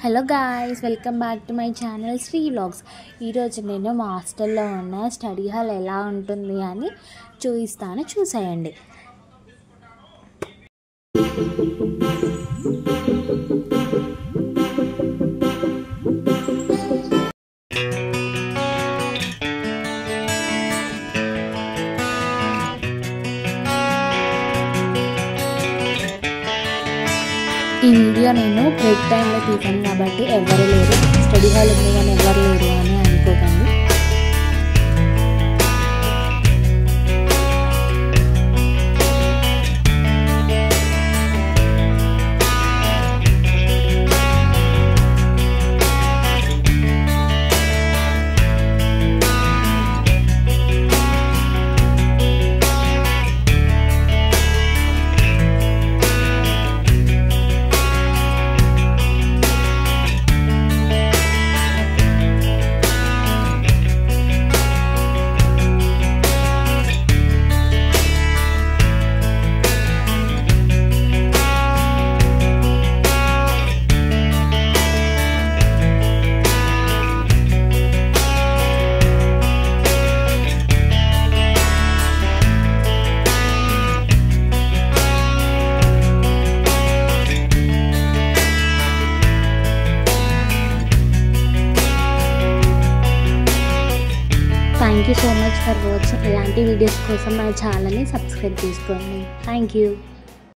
Hello guys, welcome back to my channel Sri vlogs. ఈరోజు నేను మా హాస్టల్లో ఉన్న స్టడీ హాల్ ఎలా ఉంటుంది అని చూపిస్తాను, చూసేయండి. ఈ వీడియో నేను బ్రేక్ టైంలో తీసాను కాబట్టి ఎవరు లేరు, స్టడీ హాల్ ఉంది కానీ ఎవరు లేరు అని అనుకోకండి. Thank you so much for watching. ఇలాంటి వీడియోస్ కోసం నా ఛానల్ని సబ్స్క్రైబ్ చేసుకోండి. Thank you.